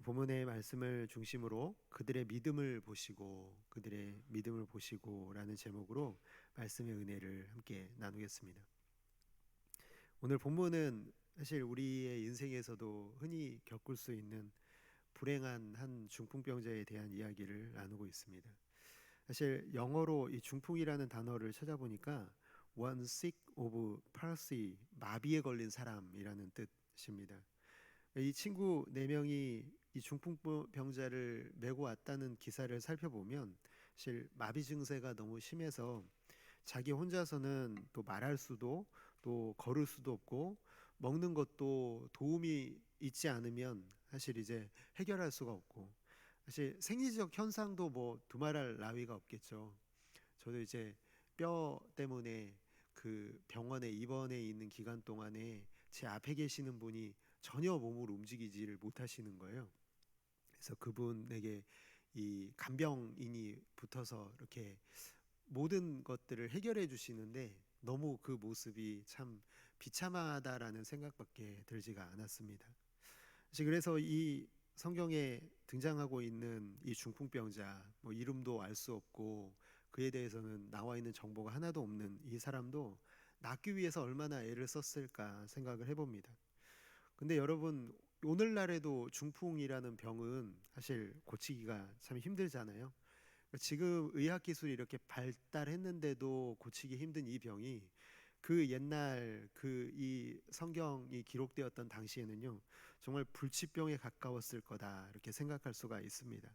본문의 말씀을 중심으로 그들의 믿음을 보시고라는 제목으로 말씀의 은혜를 함께 나누겠습니다. 오늘 본문은 사실 우리의 인생에서도 흔히 겪을 수 있는 불행한 한 중풍병자에 대한 이야기를 나누고 있습니다. 사실 영어로 이 중풍이라는 단어를 찾아보니까 one sick of palsy, 마비에 걸린 사람이라는 뜻입니다. 이 친구 네 명이 이 중풍병자를 메고 왔다는 기사를 살펴보면 사실 마비 증세가 너무 심해서 자기 혼자서는 또 말할 수도 또 걸을 수도 없고 먹는 것도 도움이 있지 않으면 사실 이제 해결할 수가 없고 사실 생리적 현상도 뭐 두말할 나위가 없겠죠. 저도 이제 뼈 때문에 그 병원에 입원해 있는 기간 동안에 제 앞에 계시는 분이 전혀 몸을 움직이지를 못하시는 거예요. 그래서 그분에게 이 간병인이 붙어서 이렇게 모든 것들을 해결해 주시는데 너무 그 모습이 참 비참하다라는 생각밖에 들지가 않았습니다. 사실 그래서 이 성경에 등장하고 있는 이 중풍병자, 뭐 이름도 알 수 없고 그에 대해서는 나와 있는 정보가 하나도 없는 이 사람도 낫기 위해서 얼마나 애를 썼을까 생각을 해봅니다. 근데 여러분, 오늘날에도 중풍이라는 병은 사실 고치기가 참 힘들잖아요. 지금 의학 기술이 이렇게 발달했는데도 고치기 힘든 이 병이 그 옛날 그 이 성경이 기록되었던 당시에는요, 정말 불치병에 가까웠을 거다 이렇게 생각할 수가 있습니다.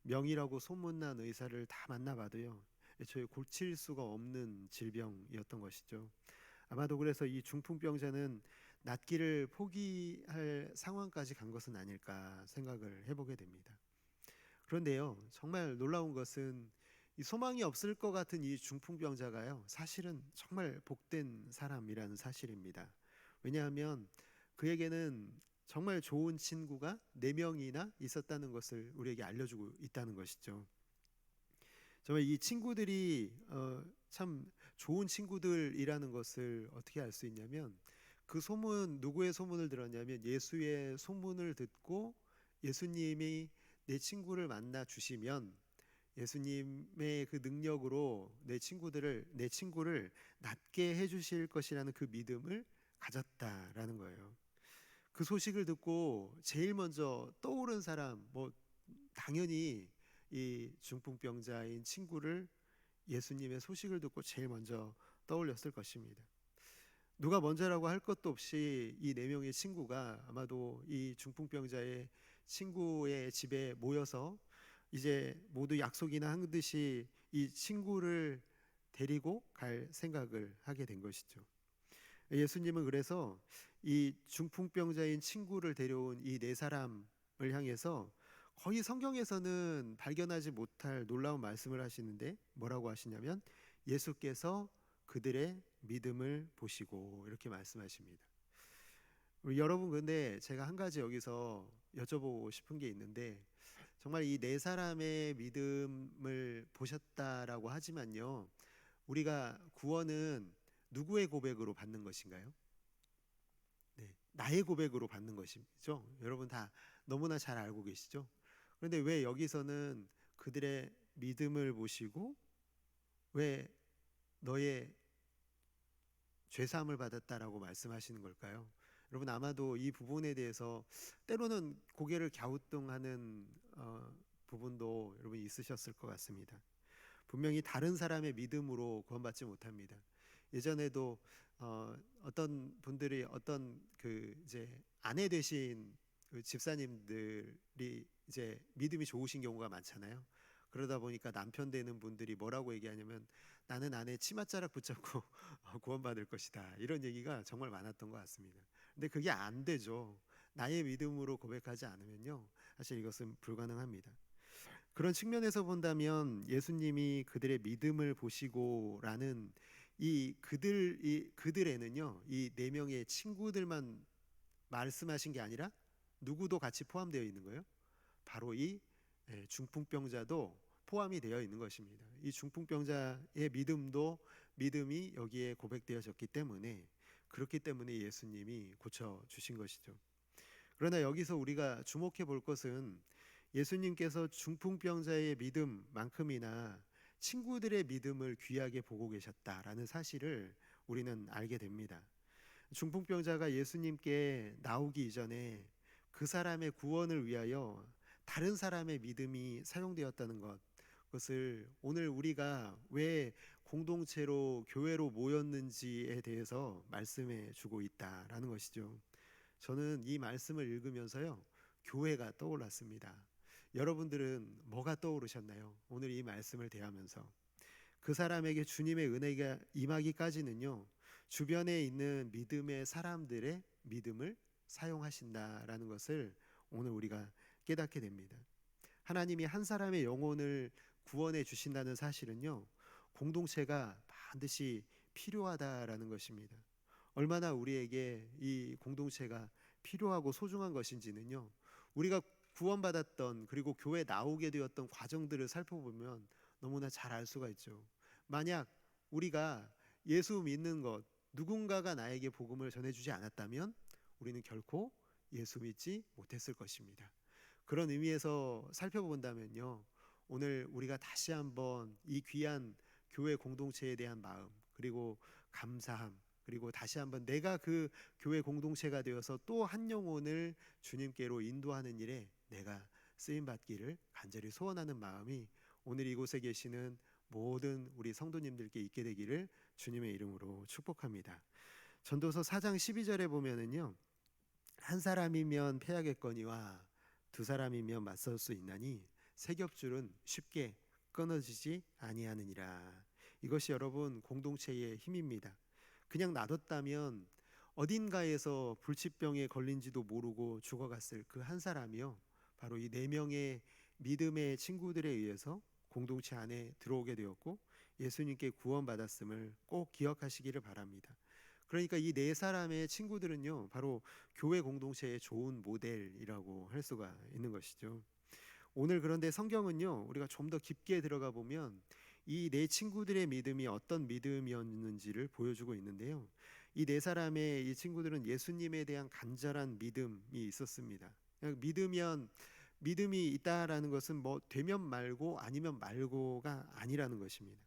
명이라고 소문난 의사를 다 만나봐도요, 애초에 고칠 수가 없는 질병이었던 것이죠. 아마도 그래서 이 중풍병자는 낫기를 포기할 상황까지 간 것은 아닐까 생각을 해보게 됩니다. 그런데요, 정말 놀라운 것은 이 소망이 없을 것 같은 이 중풍병자가요, 사실은 정말 복된 사람이라는 사실입니다. 왜냐하면 그에게는 정말 좋은 친구가 네 명이나 있었다는 것을 우리에게 알려주고 있다는 것이죠. 정말 이 친구들이 참 좋은 친구들이라는 것을 어떻게 알 수 있냐면, 그 소문, 누구의 소문을 들었냐면 예수의 소문을 듣고 예수님이 내 친구를 만나 주시면 예수님의 그 능력으로 내 친구를 낫게 해 주실 것이라는 그 믿음을 가졌다라는 거예요. 그 소식을 듣고 제일 먼저 떠오른 사람, 뭐 당연히 이 중풍병자인 친구를, 예수님의 소식을 듣고 제일 먼저 떠올렸을 것입니다. 누가 먼저라고 할 것도 없이 이 네 명의 친구가 아마도 이 중풍병자의 친구의 집에 모여서 이제 모두 약속이나 한 듯이 이 친구를 데리고 갈 생각을 하게 된 것이죠. 예수님은 그래서 이 중풍병자인 친구를 데려온 이 네 사람을 향해서 거의 성경에서는 발견하지 못할 놀라운 말씀을 하시는데, 뭐라고 하시냐면 예수께서 그들의 믿음을 보시고 이렇게 말씀하십니다. 우리 여러분, 근데 제가 한 가지 여기서 여쭤보고 싶은 게 있는데, 정말 이 네 사람의 믿음을 보셨다라고 하지만요, 우리가 구원은 누구의 고백으로 받는 것인가요? 네, 나의 고백으로 받는 것이죠. 여러분 다 너무나 잘 알고 계시죠? 그런데 왜 여기서는 그들의 믿음을 보시고 왜 너의 죄사함을 받았다라고 말씀하시는 걸까요? 여러분 아마도 이 부분에 대해서 때로는 고개를 갸우뚱하는 부분도 여러분 있으셨을 것 같습니다. 분명히 다른 사람의 믿음으로 구원받지 못합니다. 예전에도 어떤 분들이 어떤 그 이제 아내 되신 그 집사님들이 이제 믿음이 좋으신 경우가 많잖아요. 그러다 보니까 남편 되는 분들이 뭐라고 얘기하냐면 나는 아내 치맛자락 붙잡고 구원받을 것이다, 이런 얘기가 정말 많았던 것 같습니다. 근데 그게 안 되죠. 나의 믿음으로 고백하지 않으면요, 사실 이것은 불가능합니다. 그런 측면에서 본다면 예수님이 그들의 믿음을 보시고라는 이 그들에는요, 이 네 명의 친구들만 말씀하신 게 아니라 누구도 같이 포함되어 있는 거예요. 바로 이 중풍병자도 포함이 되어 있는 것입니다. 이 중풍병자의 믿음이 여기에 고백되어졌기 때문에, 그렇기 때문에 예수님이 고쳐 주신 것이죠. 그러나 여기서 우리가 주목해 볼 것은 예수님께서 중풍병자의 믿음만큼이나 친구들의 믿음을 귀하게 보고 계셨다라는 사실을 우리는 알게 됩니다. 중풍병자가 예수님께 나오기 이전에 그 사람의 구원을 위하여 다른 사람의 믿음이 사용되었다는 것, 그것을 오늘 우리가 왜 공동체로 교회로 모였는지에 대해서 말씀해 주고 있다라는 것이죠. 저는 이 말씀을 읽으면서요, 교회가 떠올랐습니다. 여러분들은 뭐가 떠오르셨나요? 오늘 이 말씀을 대하면서 그 사람에게 주님의 은혜가 임하기까지는요, 주변에 있는 믿음의 사람들의 믿음을 사용하신다라는 것을 오늘 우리가 깨닫게 됩니다. 하나님이 한 사람의 영혼을 구원해 주신다는 사실은요, 공동체가 반드시 필요하다라는 것입니다. 얼마나 우리에게 이 공동체가 필요하고 소중한 것인지는요, 우리가 구원받았던 그리고 교회 나오게 되었던 과정들을 살펴보면 너무나 잘 알 수가 있죠. 만약 우리가 예수 믿는 것, 누군가가 나에게 복음을 전해주지 않았다면 우리는 결코 예수 믿지 못했을 것입니다. 그런 의미에서 살펴본다면요, 오늘 우리가 다시 한번 이 귀한 교회 공동체에 대한 마음, 그리고 감사함, 그리고 다시 한번 내가 그 교회 공동체가 되어서 또 한 영혼을 주님께로 인도하는 일에 내가 쓰임 받기를 간절히 소원하는 마음이 오늘 이곳에 계시는 모든 우리 성도님들께 있게 되기를 주님의 이름으로 축복합니다. 전도서 4장 12절에 보면은요, 한 사람이면 패하겠거니와 두 사람이면 맞설 수 있나니 세 겹줄은 쉽게 끊어지지 아니하느니라. 이것이 여러분 공동체의 힘입니다. 그냥 놔뒀다면 어딘가에서 불치병에 걸린지도 모르고 죽어갔을 그 한 사람이요, 바로 이 네 명의 믿음의 친구들에 의해서 공동체 안에 들어오게 되었고 예수님께 구원받았음을 꼭 기억하시기를 바랍니다. 그러니까 이 네 사람의 친구들은요, 바로 교회 공동체의 좋은 모델이라고 할 수가 있는 것이죠. 오늘 그런데 성경은요, 우리가 좀 더 깊게 들어가 보면 이 네 친구들의 믿음이 어떤 믿음이었는지를 보여주고 있는데요, 이 네 사람의 이 친구들은 예수님에 대한 간절한 믿음이 있었습니다. 믿음이 있다라는 것은 뭐 되면 말고 아니면 말고가 아니라는 것입니다.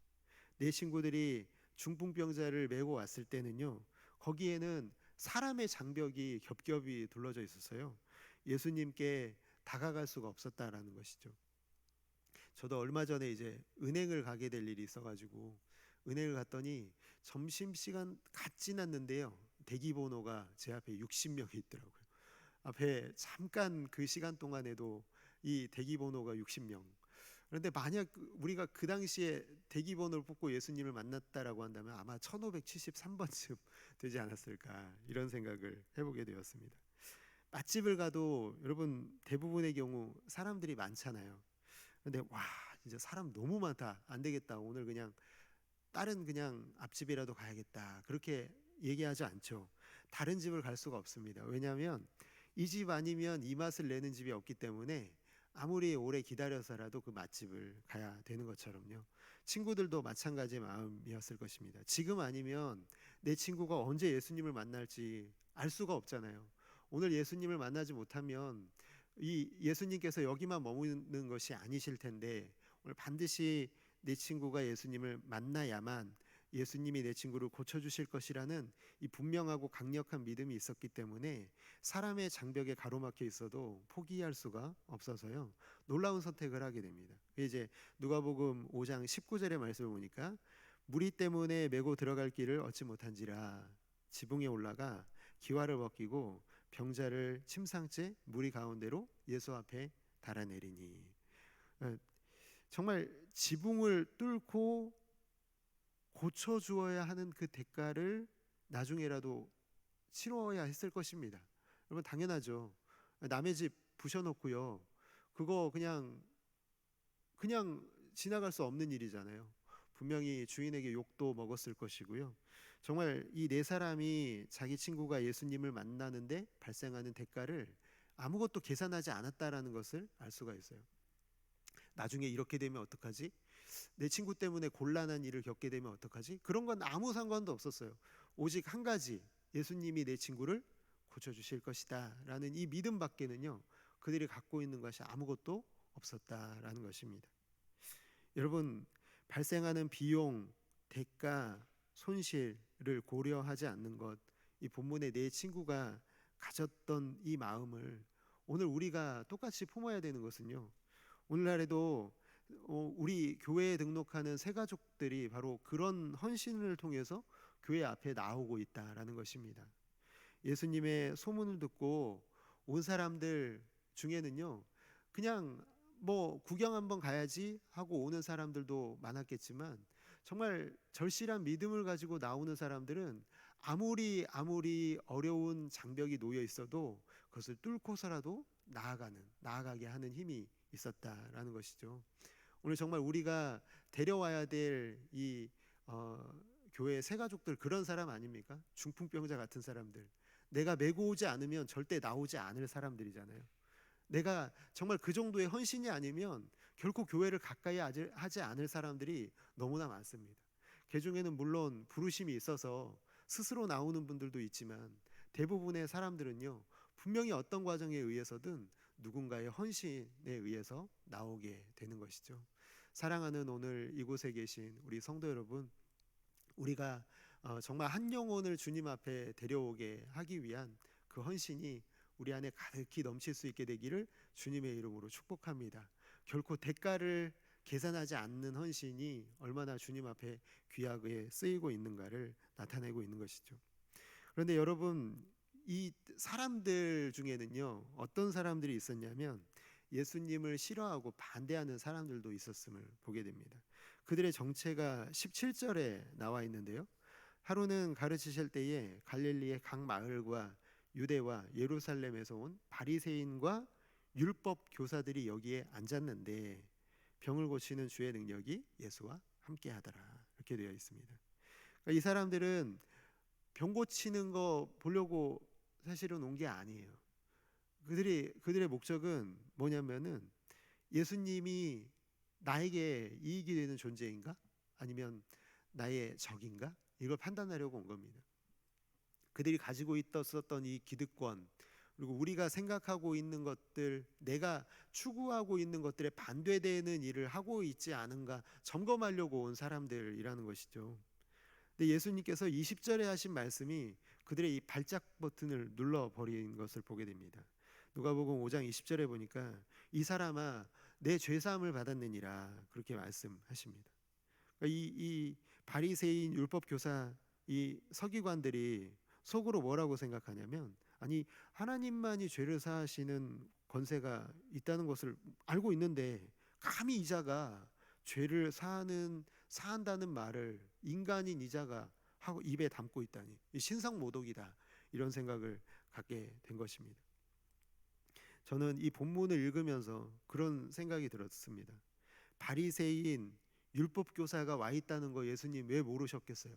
내 친구들이 중풍병자를 메고 왔을 때는요, 거기에는 사람의 장벽이 겹겹이 둘러져 있었어요. 예수님께 다가갈 수가 없었다라는 것이죠. 저도 얼마 전에 이제 은행을 가게 될 일이 있어가지고 은행을 갔더니 점심시간 갓 지났는데요, 대기 번호가 제 앞에 60명이 있더라고요. 앞에 잠깐 그 시간 동안에도 이 대기 번호가 60명. 그런데 만약 우리가 그 당시에 대기 번호를 뽑고 예수님을 만났다라고 한다면 아마 1573번쯤 되지 않았을까, 이런 생각을 해보게 되었습니다. 맛집을 가도 여러분 대부분의 경우 사람들이 많잖아요. 근데 와, 진짜 사람 너무 많다, 안 되겠다, 오늘 그냥 다른 그냥 앞집이라도 가야겠다, 그렇게 얘기하지 않죠. 다른 집을 갈 수가 없습니다. 왜냐하면 이 집 아니면 이 맛을 내는 집이 없기 때문에 아무리 오래 기다려서라도 그 맛집을 가야 되는 것처럼요, 친구들도 마찬가지 마음이었을 것입니다. 지금 아니면 내 친구가 언제 예수님을 만날지 알 수가 없잖아요. 오늘 예수님을 만나지 못하면 이 예수님께서 여기만 머무는 것이 아니실 텐데, 오늘 반드시 내 친구가 예수님을 만나야만 예수님이 내 친구를 고쳐주실 것이라는 이 분명하고 강력한 믿음이 있었기 때문에 사람의 장벽에 가로막혀 있어도 포기할 수가 없어서요, 놀라운 선택을 하게 됩니다. 이제 누가복음 5장 19절의 말씀을 보니까 무리 때문에 메고 들어갈 길을 얻지 못한지라 지붕에 올라가 기와를 벗기고 병자를 침상째 무리 가운데로 예수 앞에 달아내리니. 정말 지붕을 뚫고 고쳐주어야 하는 그 대가를 나중에라도 치러야 했을 것입니다. 여러분 당연하죠. 남의 집 부셔놓고요, 그거 그냥 지나갈 수 없는 일이잖아요. 분명히 주인에게 욕도 먹었을 것이고요. 정말 이 네 사람이 자기 친구가 예수님을 만나는데 발생하는 대가를 아무것도 계산하지 않았다라는 것을 알 수가 있어요. 나중에 이렇게 되면 어떡하지? 내 친구 때문에 곤란한 일을 겪게 되면 어떡하지? 그런 건 아무 상관도 없었어요. 오직 한 가지, 예수님이 내 친구를 고쳐주실 것이다 라는 이 믿음밖에는요 그들이 갖고 있는 것이 아무것도 없었다라는 것입니다. 여러분, 발생하는 비용, 대가, 손실을 고려하지 않는 것, 이 본문의 내 친구가 가졌던 이 마음을 오늘 우리가 똑같이 품어야 되는 것은요, 오늘날에도 우리 교회에 등록하는 새가족들이 바로 그런 헌신을 통해서 교회 앞에 나오고 있다라는 것입니다. 예수님의 소문을 듣고 온 사람들 중에는요 그냥 뭐 구경 한번 가야지 하고 오는 사람들도 많았겠지만, 정말 절실한 믿음을 가지고 나오는 사람들은 아무리 어려운 장벽이 놓여 있어도 그것을 뚫고서라도 나아가게 하는 힘이 있었다라는 것이죠. 오늘 정말 우리가 데려와야 될 이 교회 새가족들, 그런 사람 아닙니까? 중풍병자 같은 사람들, 내가 메고 오지 않으면 절대 나오지 않을 사람들이잖아요. 내가 정말 그 정도의 헌신이 아니면 결코 교회를 가까이 하지 않을 사람들이 너무나 많습니다. 그 중에는 물론 부르심이 있어서 스스로 나오는 분들도 있지만, 대부분의 사람들은요 분명히 어떤 과정에 의해서든 누군가의 헌신에 의해서 나오게 되는 것이죠. 사랑하는 오늘 이곳에 계신 우리 성도 여러분, 우리가 정말 한 영혼을 주님 앞에 데려오게 하기 위한 그 헌신이 우리 안에 가득히 넘칠 수 있게 되기를 주님의 이름으로 축복합니다. 결코 대가를 계산하지 않는 헌신이 얼마나 주님 앞에 귀하게 쓰이고 있는가를 나타내고 있는 것이죠. 그런데 여러분, 이 사람들 중에는요 어떤 사람들이 있었냐면 예수님을 싫어하고 반대하는 사람들도 있었음을 보게 됩니다. 그들의 정체가 17절에 나와 있는데요, 하루는 가르치실 때에 갈릴리의 각 마을과 유대와 예루살렘에서 온 바리새인과 율법 교사들이 여기에 앉았는데 병을 고치는 주의 능력이 예수와 함께 하더라, 이렇게 되어 있습니다. 그러니까 이 사람들은 병 고치는 거 보려고 사실은 온 게 아니에요. 그들의 목적은 뭐냐면은 예수님이 나에게 이익이 되는 존재인가? 아니면 나의 적인가? 이걸 판단하려고 온 겁니다. 그들이 가지고 있었던 이 기득권, 그리고 우리가 생각하고 있는 것들, 내가 추구하고 있는 것들에 반대되는 일을 하고 있지 않은가 점검하려고 온 사람들이라는 것이죠. 근데 예수님께서 20절에 하신 말씀이 그들의 이 발작 버튼을 눌러버린 것을 보게 됩니다. 누가복음 5장 20절에 보니까 이 사람아 내 죄사함을 받았느니라, 그렇게 말씀하십니다. 그러니까 이 바리새인 율법 교사, 이 서기관들이 속으로 뭐라고 생각하냐면, 아니 하나님만이 죄를 사하시는 권세가 있다는 것을 알고 있는데 감히 이자가 죄를 사한다는 말을 인간인 이자가 하고 입에 담고 있다니, 신상모독이다, 이런 생각을 갖게 된 것입니다. 저는 이 본문을 읽으면서 그런 생각이 들었습니다. 바리새인 율법 교사가 와 있다는 거 예수님 왜 모르셨겠어요?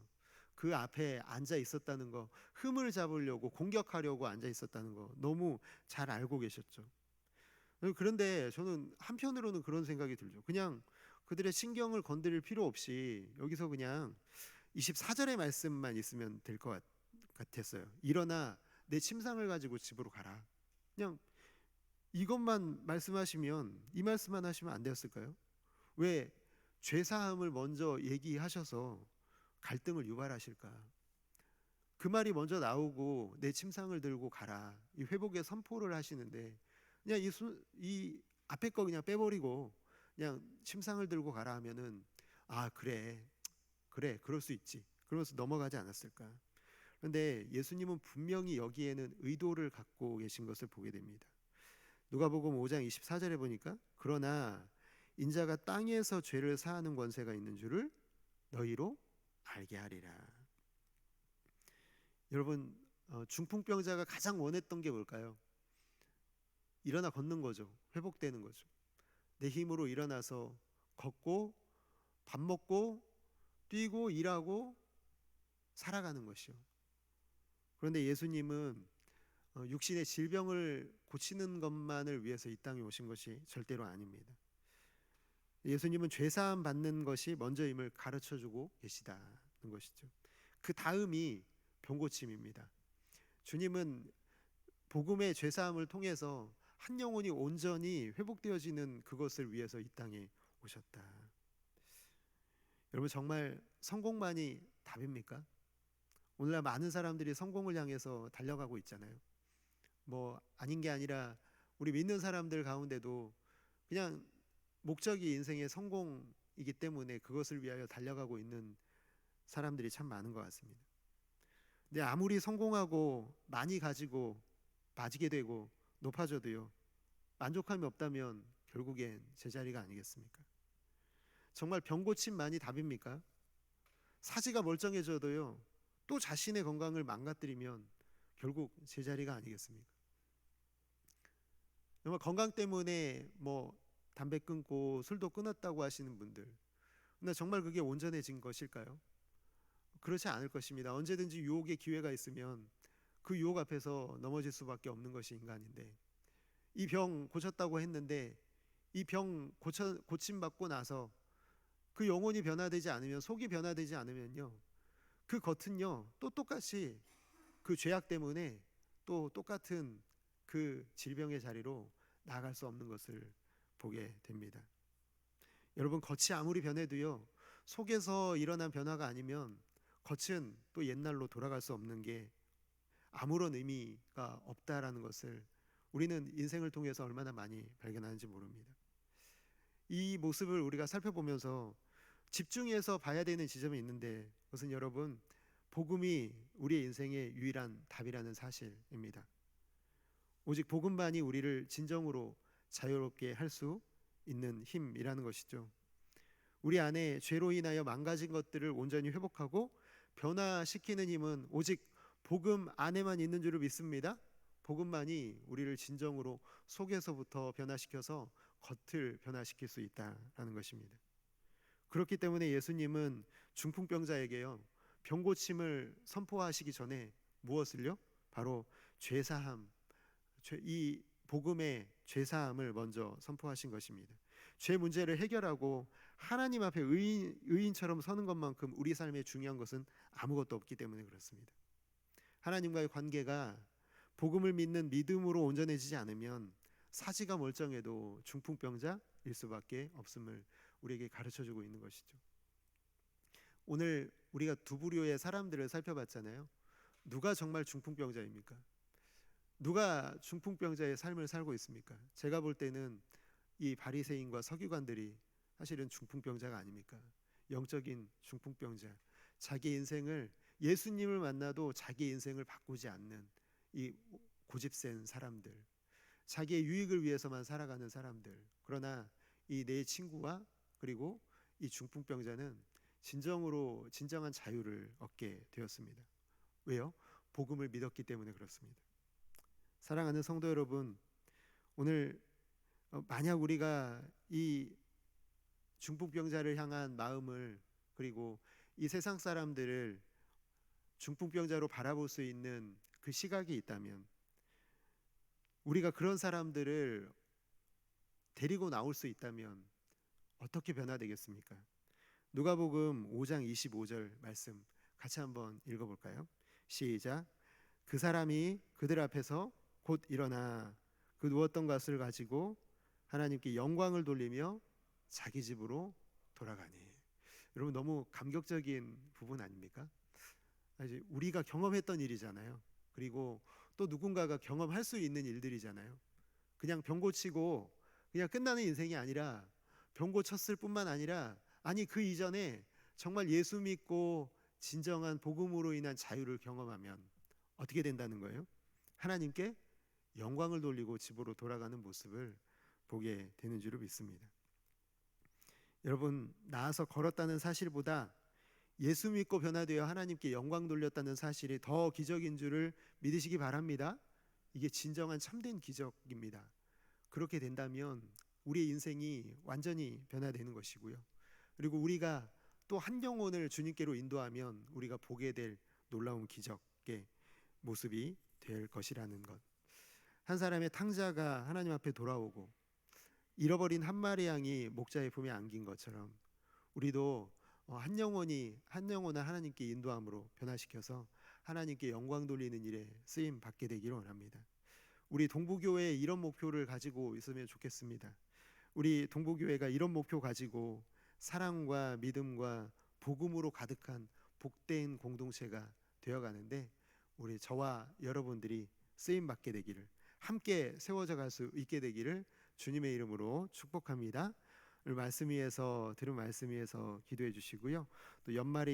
그 앞에 앉아 있었다는 거, 흠을 잡으려고 공격하려고 앉아 있었다는 거 너무 잘 알고 계셨죠. 그런데 저는 한편으로는 그런 생각이 들죠. 그냥 그들의 신경을 건드릴 필요 없이 여기서 그냥 24절의 말씀만 있으면 될 것 같았어요. 일어나 내 침상을 가지고 집으로 가라. 그냥 이것만 말씀하시면, 이 말씀만 하시면 안 되었을까요? 왜 죄사함을 먼저 얘기하셔서 갈등을 유발하실까? 그 말이 먼저 나오고 내 침상을 들고 가라, 이 회복의 선포를 하시는데 그냥 이 앞에 거 그냥 빼버리고 그냥 침상을 들고 가라 하면은 그래 그럴 수 있지, 그러면서 넘어가지 않았을까? 그런데 예수님은 분명히 여기에는 의도를 갖고 계신 것을 보게 됩니다. 누가복음 5장 24절에 보니까 그러나 인자가 땅에서 죄를 사하는 권세가 있는 줄을 너희로 알게 하리라. 여러분, 중풍병자가 가장 원했던 게 뭘까요? 일어나 걷는 거죠. 회복되는 거죠. 내 힘으로 일어나서 걷고 밥 먹고 뛰고 일하고 살아가는 것이요. 그런데 예수님은 육신의 질병을 고치는 것만을 위해서 이 땅에 오신 것이 절대로 아닙니다. 예수님은 죄사함 받는 것이 먼저임을 가르쳐주고 계시다는 것이죠. 그 다음이 병고침입니다. 주님은 복음의 죄사함을 통해서 한 영혼이 온전히 회복되어지는 그것을 위해서 이 땅에 오셨다. 여러분, 정말 성공만이 답입니까? 오늘날 많은 사람들이 성공을 향해서 달려가고 있잖아요. 뭐 아닌 게 아니라 우리 믿는 사람들 가운데도 그냥 목적이 인생의 성공이기 때문에 그것을 위하여 달려가고 있는 사람들이 참 많은 것 같습니다. 근데 아무리 성공하고 많이 가지고 빠지게 되고 높아져도요, 만족함이 없다면 결국엔 제자리가 아니겠습니까? 정말 병 고침만이 답입니까? 사지가 멀쩡해져도요, 또 자신의 건강을 망가뜨리면 결국 제자리가 아니겠습니까? 정말 건강 때문에 뭐 담배 끊고 술도 끊었다고 하시는 분들, 근데 정말 그게 온전해진 것일까요? 그렇지 않을 것입니다. 언제든지 유혹의 기회가 있으면 그 유혹 앞에서 넘어질 수밖에 없는 것이 인간인데, 이 병 고쳤다고 했는데 이 병 고침받고 나서 그 영혼이 변화되지 않으면, 속이 변화되지 않으면요, 그 겉은요 또 똑같이 그 죄악 때문에 또 똑같은 그 질병의 자리로 나아갈 수 없는 것을 보게 됩니다. 여러분, 겉이 아무리 변해도요, 속에서 일어난 변화가 아니면 겉은 또 옛날로 돌아갈 수 없는 게 아무런 의미가 없다라는 것을 우리는 인생을 통해서 얼마나 많이 발견하는지 모릅니다. 이 모습을 우리가 살펴보면서 집중해서 봐야 되는 지점이 있는데, 그것은 여러분, 복음이 우리의 인생의 유일한 답이라는 사실입니다. 오직 복음만이 우리를 진정으로 자유롭게 할 수 있는 힘이라는 것이죠. 우리 안에 죄로 인하여 망가진 것들을 온전히 회복하고 변화시키는 힘은 오직 복음 안에만 있는 줄을 믿습니다. 복음만이 우리를 진정으로 속에서부터 변화시켜서 겉을 변화시킬 수 있다라는 것입니다. 그렇기 때문에 예수님은 중풍병자에게요, 병고침을 선포하시기 전에 무엇을요? 바로 죄사함, 이 복음의 죄사함을 먼저 선포하신 것입니다. 죄 문제를 해결하고 하나님 앞에 의인처럼 서는 것만큼 우리 삶에 중요한 것은 아무것도 없기 때문에 그렇습니다. 하나님과의 관계가 복음을 믿는 믿음으로 온전해지지 않으면 사지가 멀쩡해도 중풍병자일 수밖에 없음을 우리에게 가르쳐주고 있는 것이죠. 오늘 우리가 두 부류의 사람들을 살펴봤잖아요. 누가 정말 중풍병자입니까? 누가 중풍병자의 삶을 살고 있습니까? 제가 볼 때는 이 바리새인과 서기관들이 사실은 중풍병자가 아닙니까? 영적인 중풍병자, 자기 인생을, 예수님을 만나도 자기 인생을 바꾸지 않는 이 고집센 사람들, 자기의 유익을 위해서만 살아가는 사람들. 그러나 이 내 친구와 그리고 이 중풍병자는 진정한 자유를 얻게 되었습니다. 왜요? 복음을 믿었기 때문에 그렇습니다. 사랑하는 성도 여러분, 오늘 만약 우리가 이 중풍병자를 향한 마음을, 그리고 이 세상 사람들을 중풍병자로 바라볼 수 있는 그 시각이 있다면, 우리가 그런 사람들을 데리고 나올 수 있다면 어떻게 변화되겠습니까? 누가복음 5장 25절 말씀 같이 한번 읽어볼까요? 시작. 그 사람이 그들 앞에서 곧 일어나 그 누웠던 것을 가지고 하나님께 영광을 돌리며 자기 집으로 돌아가니. 여러분, 너무 감격적인 부분 아닙니까? 우리가 경험했던 일이잖아요. 그리고 또 누군가가 경험할 수 있는 일들이잖아요. 그냥 병 고치고 그냥 끝나는 인생이 아니라, 병 고쳤을 뿐만 아니라, 아니 그 이전에 정말 예수 믿고 진정한 복음으로 인한 자유를 경험하면 어떻게 된다는 거예요? 하나님께 영광을 돌리고 집으로 돌아가는 모습을 보게 되는 줄을 믿습니다. 여러분, 나아서 걸었다는 사실보다 예수 믿고 변화되어 하나님께 영광 돌렸다는 사실이 더 기적인 줄을 믿으시기 바랍니다. 이게 진정한 참된 기적입니다. 그렇게 된다면 우리의 인생이 완전히 변화되는 것이고요. 그리고 우리가 또 한 영혼을 주님께로 인도하면 우리가 보게 될 놀라운 기적의 모습이 될 것이라는 것. 한 사람의 탕자가 하나님 앞에 돌아오고 잃어버린 한 마리 양이 목자의 품에 안긴 것처럼, 우리도 한 영혼을 하나님께 인도함으로 변화시켜서 하나님께 영광 돌리는 일에 쓰임 받게 되기를 원합니다. 우리 동부교회 이런 목표를 가지고 있으면 좋겠습니다. 우리 동부교회가 이런 목표 가지고 사랑과 믿음과 복음으로 가득한 복된 공동체가 되어가는데 우리 저와 여러분들이 쓰임 받게 되기를, 함께 세워져 갈 수 있게 되기를 주님의 이름으로 축복합니다. 오늘 말씀 위에서 들은 말씀 위에서 기도해 주시고요. 또 연말에